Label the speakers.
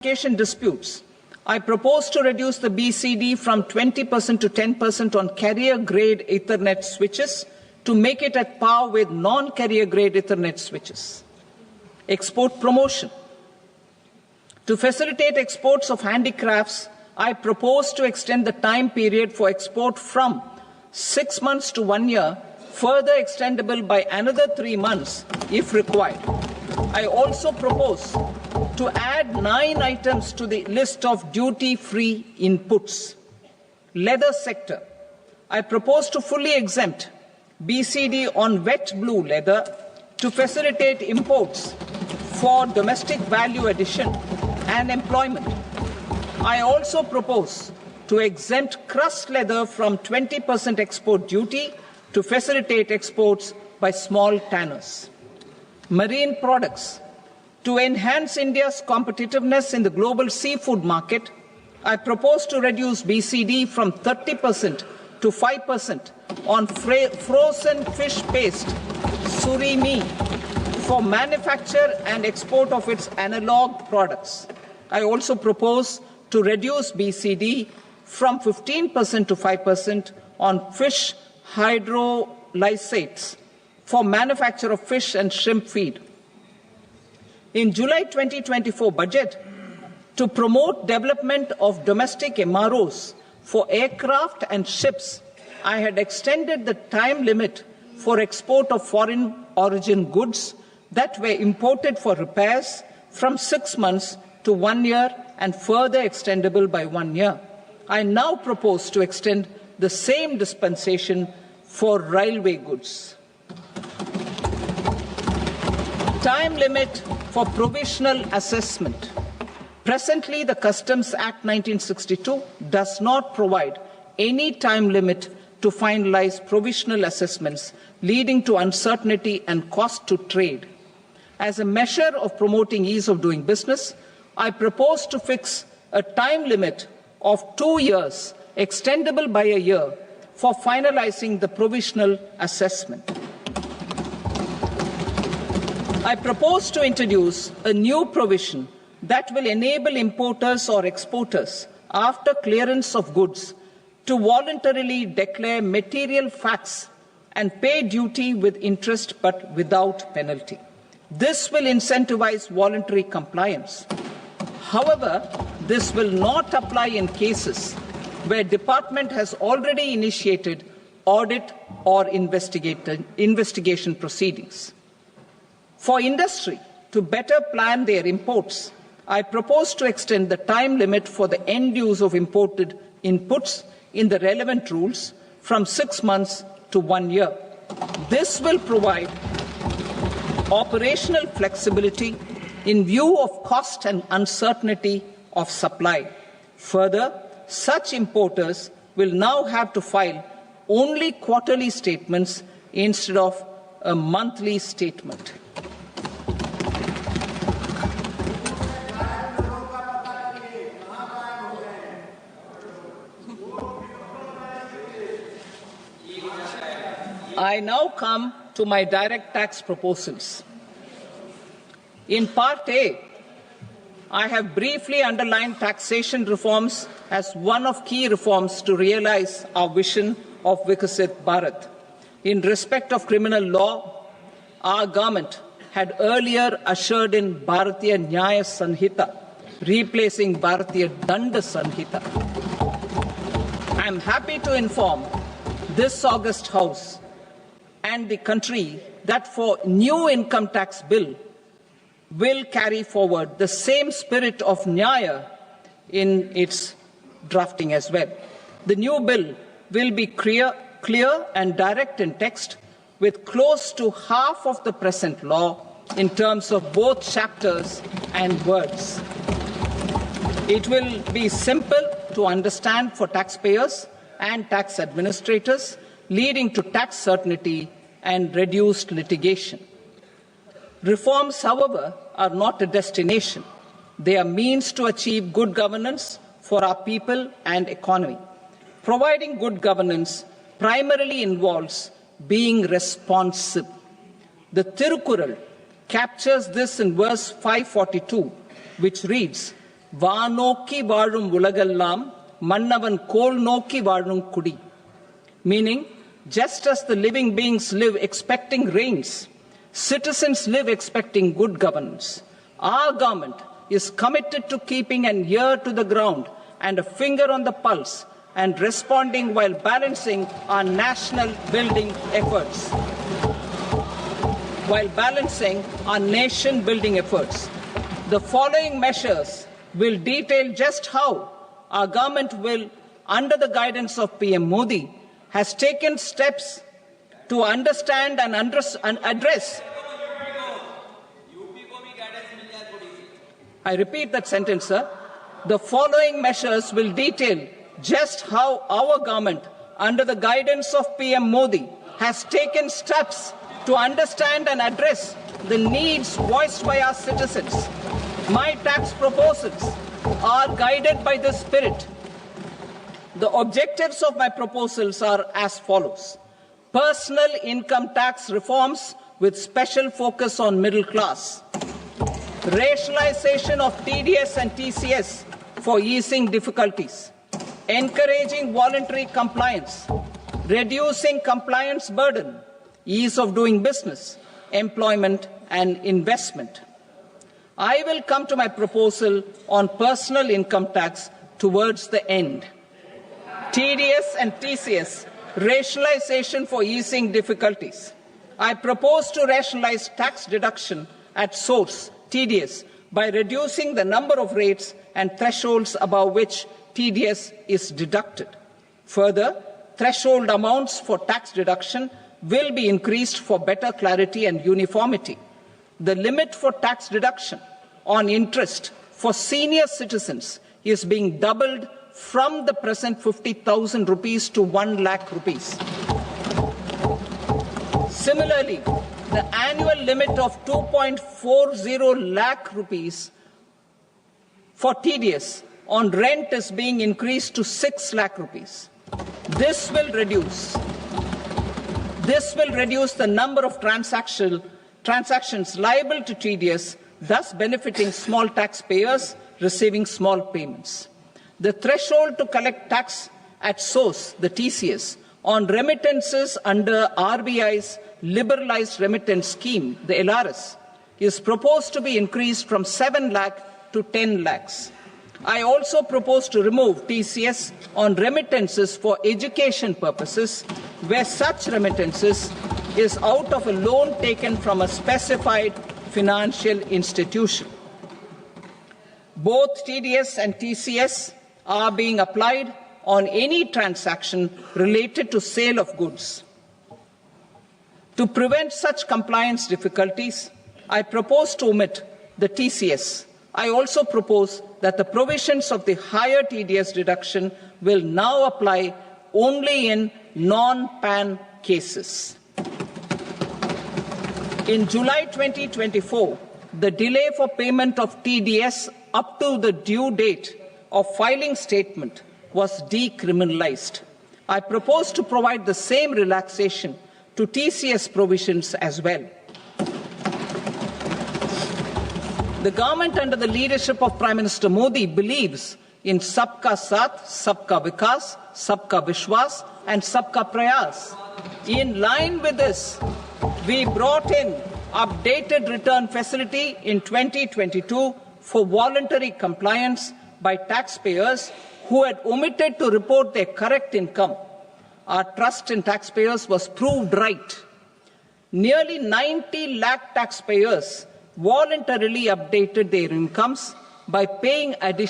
Speaker 1: disputes, I propose to reduce the BCD from 20% to 10% on carrier-grade Ethernet switches to make it at par with non-carrier-grade Ethernet switches. Export promotion. To facilitate exports of handicrafts, I propose to extend the time period for export from 6 months to 1 year, further extendable by another 3 months if required. I also propose to add 9 items to the list of duty-free inputs. Leather sector. I propose to fully exempt BCD on wet blue leather to facilitate imports for domestic value addition and employment. I also propose to exempt crust leather from 20% export duty to facilitate exports by small tanners. Marine products. To enhance India's competitiveness in the global seafood market, I propose to reduce BCD from 30% to 5% on frozen fish paste, surimi, for manufacture and export of its analog products. I also propose to reduce BCD from 15% to 5% on fish hydrolysates for manufacture of fish and shrimp feed. In July 2024 budget, to promote development of domestic MROs for aircraft and ships, I had extended the time limit for export of foreign origin goods that were imported for repairs from 6 months to 1 year and further extendable by 1 year. I now propose to extend the same dispensation for railway goods. Time limit for provisional assessment. Presently, the Customs Act 1962 does not provide any time limit to finalize provisional assessments, leading to uncertainty and cost to trade. As a measure of promoting ease of doing business, I propose to fix a time limit of 2 years, extendable by a year, for finalizing the provisional assessment. I propose to introduce a new provision that will enable importers or exporters, after clearance of goods, to voluntarily declare material facts and pay duty with interest but without penalty. This will incentivize voluntary compliance. However, this will not apply in cases where department has already initiated audit or investigation proceedings. For industry to better plan their imports, I propose to extend the time limit for the end use of imported inputs in the relevant rules from 6 months to 1 year. This will provide operational flexibility in view of cost and uncertainty of supply. Further, such importers will now have to file only quarterly statements instead of a monthly statement. I now come to my direct tax proposals. In Part A, I have briefly underlined taxation reforms as one of key reforms to realize our vision of Vikasit Bharat. In respect of criminal law, our government had earlier ushered in Bharatiya Nyaya Sanhita, replacing Bharatiya Danda Sanhita. I am happy to inform this august House and the country that for new income tax bill will carry forward the same spirit of Nyaya in its drafting as well. The new bill will be clear and direct in text, with close to half of the present law in terms of both chapters and words. It will be simple to understand for taxpayers and tax administrators, leading to tax certainty and reduced litigation. Reforms, however, are not a destination. They are means to achieve good governance for our people and economy. Providing good governance primarily involves being responsive. The Tirukural captures this in verse 542, which reads, Vanokki vaazhum ulagallam, mannavan kol nokki vaazhum kudi. Meaning, just as the living beings live expecting rains, citizens live expecting good governance. Our government is committed to keeping an ear to the ground and a finger on the pulse and responding while balancing our national building efforts. The following measures will detail just how our government will, under the guidance of PM Modi, has taken steps to understand and address. I repeat that sentence, sir. The following measures will detail just how our government, under the guidance of PM Modi, has taken steps to understand and address the needs voiced by our citizens. My tax proposals are guided by this spirit. The objectives of my proposals are as follows. Personal income tax reforms with special focus on middle class. Rationalization of TDS and TCS for easing difficulties. Encouraging voluntary compliance. Reducing compliance burden. Ease of doing business. Employment and investment. I will come to my proposal on personal income tax towards the end. TDS and TCS, rationalization for easing difficulties. I propose to rationalize tax deduction at source, TDS, by reducing the number of rates and thresholds above which TDS is deducted. Further, threshold amounts for tax deduction will be increased for better clarity and uniformity. The limit for tax deduction on interest for senior citizens is being doubled from the present 50,000 rupees to 1 lakh rupees. Similarly, the annual limit of 2.40 lakh rupees for TDS on rent is being increased to 6 lakh rupees. This will reduce the number of transactions liable to TDS, thus benefiting small taxpayers receiving small payments. The threshold to collect tax at source, the TCS, on remittances under RBI's liberalized remittance scheme, the LRS, is proposed to be increased from 7 lakh to 10 lakhs. I also propose to remove TCS on remittances for education purposes, where such remittances is out of a loan taken from a specified financial institution. Both TDS and TCS are being applied on any transaction related to sale of goods. To prevent such compliance difficulties, I propose to omit the TCS. I also propose that the provisions of the higher TDS deduction will now apply only in non-PAN cases. In July 2024, the delay for payment of TDS up to the due date of filing statement was decriminalized. I propose to provide the same relaxation to TCS provisions as well. The government under the leadership of Prime Minister Modi believes in Sabka Saath, Sabka Vikas, Sabka Vishwas and Sabka Prayas. In line with this, we brought in updated return facility in 2022 for voluntary compliance by taxpayers who had omitted to report their correct income. Our trust in taxpayers was proved right. Nearly 90 lakh taxpayers voluntarily updated their incomes by paying additional